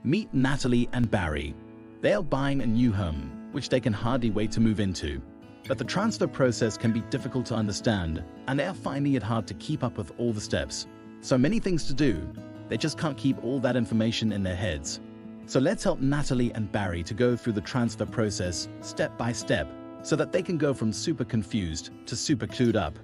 Meet Natalie and Barry. They are buying a new home, which they can hardly wait to move into. But the transfer process can be difficult to understand, and they are finding it hard to keep up with all the steps. So many things to do, they just can't keep all that information in their heads. So let's help Natalie and Barry to go through the transfer process step by step, so that they can go from super confused to super clued up.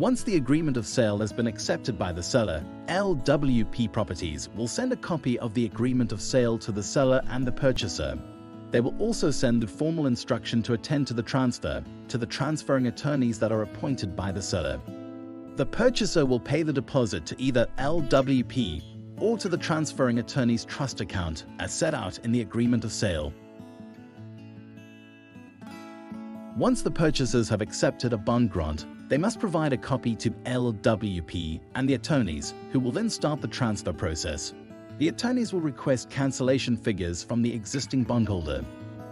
Once the agreement of sale has been accepted by the seller, LWP Properties will send a copy of the agreement of sale to the seller and the purchaser. They will also send the formal instruction to attend to the transfer to the transferring attorneys that are appointed by the seller. The purchaser will pay the deposit to either LWP or to the transferring attorney's trust account as set out in the agreement of sale. Once the purchasers have accepted a bond grant, they must provide a copy to LWP and the attorneys, who will then start the transfer process. The attorneys will request cancellation figures from the existing bondholder.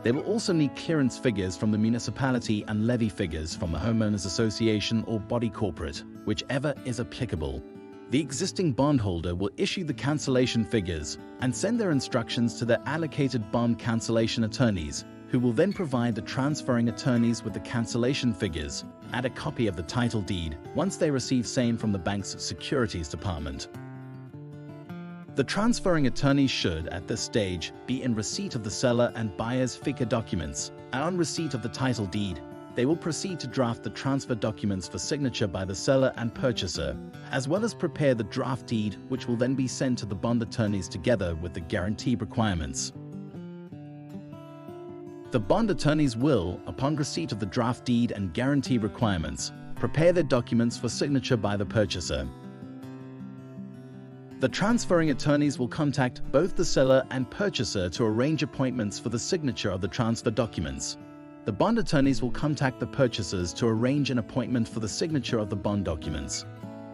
They will also need clearance figures from the municipality and levy figures from the homeowners association or body corporate, whichever is applicable. The existing bondholder will issue the cancellation figures and send their instructions to their allocated bond cancellation attorneys, who will then provide the transferring attorneys with the cancellation figures and a copy of the title deed once they receive same from the bank's securities department. The transferring attorneys should, at this stage, be in receipt of the seller and buyer's FICA documents, and on receipt of the title deed, they will proceed to draft the transfer documents for signature by the seller and purchaser, as well as prepare the draft deed, which will then be sent to the bond attorneys together with the guarantee requirements. The bond attorneys will, upon receipt of the draft deed and guarantee requirements, prepare their documents for signature by the purchaser. The transferring attorneys will contact both the seller and purchaser to arrange appointments for the signature of the transfer documents. The bond attorneys will contact the purchasers to arrange an appointment for the signature of the bond documents.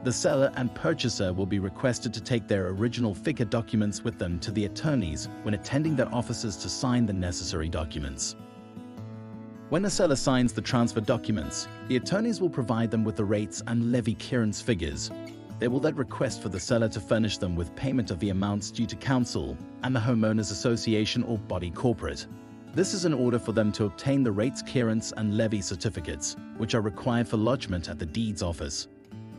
The seller and purchaser will be requested to take their original FICA documents with them to the attorneys when attending their offices to sign the necessary documents. When the seller signs the transfer documents, the attorneys will provide them with the rates and levy clearance figures. They will then request for the seller to furnish them with payment of the amounts due to council and the homeowners association or body corporate. This is in order for them to obtain the rates clearance and levy certificates, which are required for lodgement at the deeds office.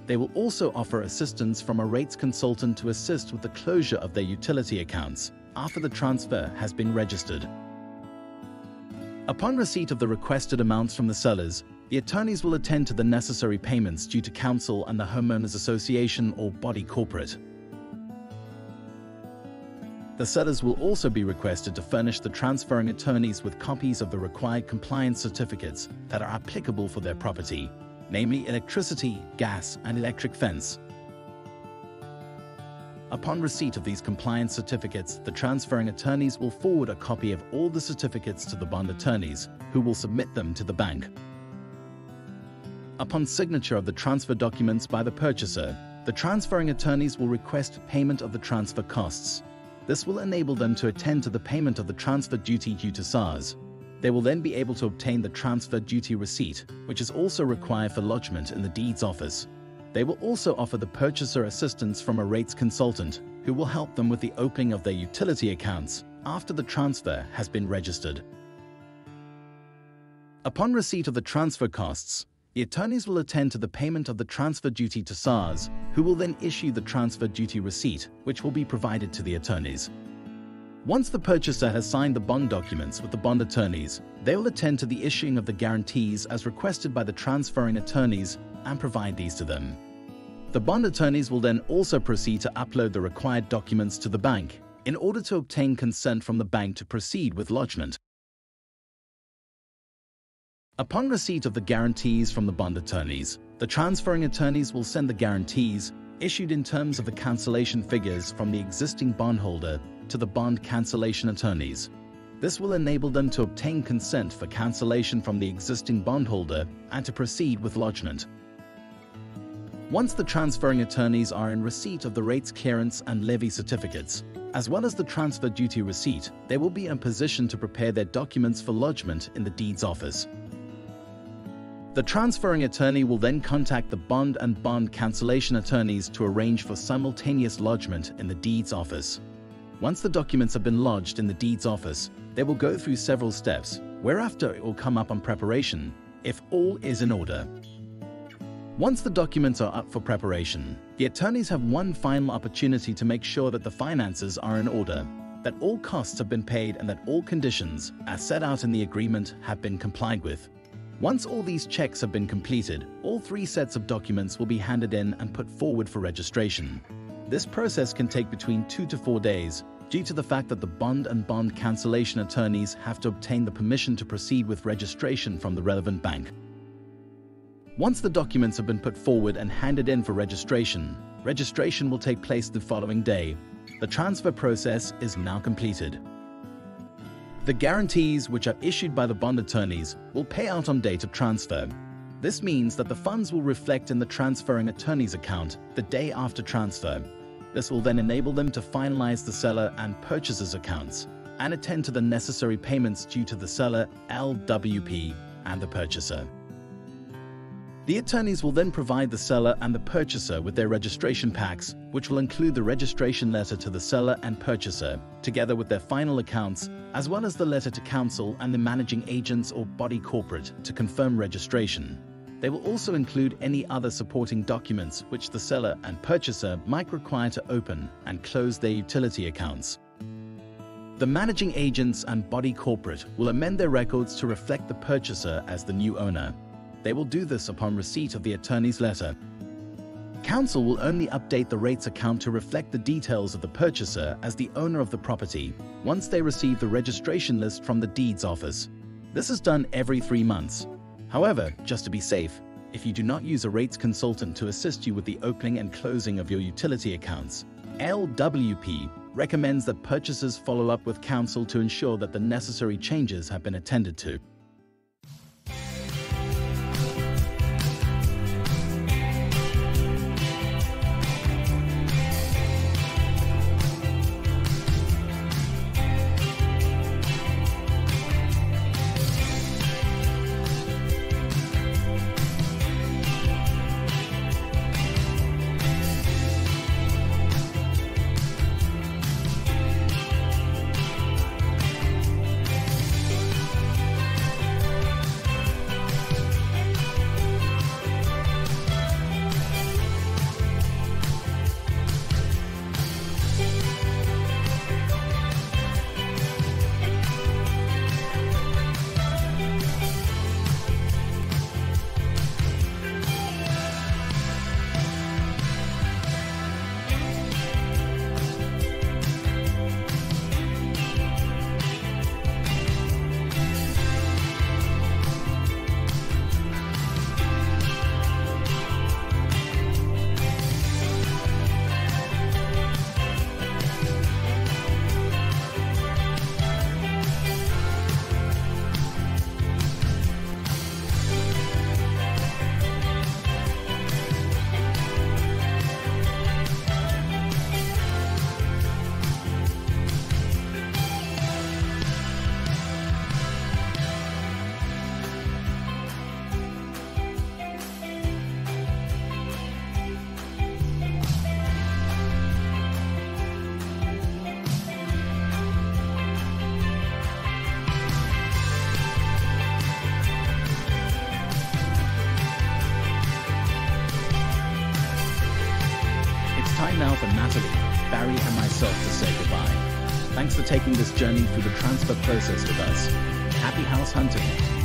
They will also offer assistance from a rates consultant to assist with the closure of their utility accounts after the transfer has been registered. Upon receipt of the requested amounts from the sellers, the attorneys will attend to the necessary payments due to council and the homeowners association or body corporate. The sellers will also be requested to furnish the transferring attorneys with copies of the required compliance certificates that are applicable for their property, namely electricity, gas, and electric fence. Upon receipt of these compliance certificates, the transferring attorneys will forward a copy of all the certificates to the bond attorneys, who will submit them to the bank. Upon signature of the transfer documents by the purchaser, the transferring attorneys will request payment of the transfer costs. This will enable them to attend to the payment of the transfer duty due to SARS. They will then be able to obtain the transfer duty receipt, which is also required for lodgement in the deeds office. They will also offer the purchaser assistance from a rates consultant, who will help them with the opening of their utility accounts after the transfer has been registered. Upon receipt of the transfer costs, the attorneys will attend to the payment of the transfer duty to SARS, who will then issue the transfer duty receipt, which will be provided to the attorneys. Once the purchaser has signed the bond documents with the bond attorneys, they will attend to the issuing of the guarantees as requested by the transferring attorneys and provide these to them. The bond attorneys will then also proceed to upload the required documents to the bank in order to obtain consent from the bank to proceed with lodgement. Upon receipt of the guarantees from the bond attorneys, the transferring attorneys will send the guarantees, issued in terms of the cancellation figures from the existing bondholder, to the bond cancellation attorneys. This will enable them to obtain consent for cancellation from the existing bondholder and to proceed with lodgement. Once the transferring attorneys are in receipt of the rates clearance and levy certificates, as well as the transfer duty receipt, they will be in position to prepare their documents for lodgement in the deeds office. The transferring attorney will then contact the bond and bond cancellation attorneys to arrange for simultaneous lodgement in the deeds office. Once the documents have been lodged in the deeds office, they will go through several steps, whereafter it will come up on preparation, if all is in order. Once the documents are up for preparation, the attorneys have one final opportunity to make sure that the finances are in order, that all costs have been paid, and that all conditions, as set out in the agreement, have been complied with. Once all these checks have been completed, all 3 sets of documents will be handed in and put forward for registration. This process can take between 2 to 4 days, due to the fact that the bond and bond cancellation attorneys have to obtain the permission to proceed with registration from the relevant bank. Once the documents have been put forward and handed in for registration, registration will take place the following day. The transfer process is now completed. The guarantees which are issued by the bond attorneys will pay out on date of transfer. This means that the funds will reflect in the transferring attorney's account the day after transfer. This will then enable them to finalize the seller and purchaser's accounts and attend to the necessary payments due to the seller, LWP, and the purchaser. The attorneys will then provide the seller and the purchaser with their registration packs, which will include the registration letter to the seller and purchaser, together with their final accounts, as well as the letter to counsel and the managing agents or body corporate to confirm registration. They will also include any other supporting documents which the seller and purchaser might require to open and close their utility accounts. The managing agents and body corporate will amend their records to reflect the purchaser as the new owner. They will do this upon receipt of the attorney's letter. Counsel will only update the rates account to reflect the details of the purchaser as the owner of the property once they receive the registration list from the deeds office. This is done every 3 months. However, just to be safe, if you do not use a rates consultant to assist you with the opening and closing of your utility accounts, LWP recommends that purchasers follow up with counsel to ensure that the necessary changes have been attended to. Time now for Natalie, Barry and myself to say goodbye. Thanks for taking this journey through the transfer process with us. Happy house hunting!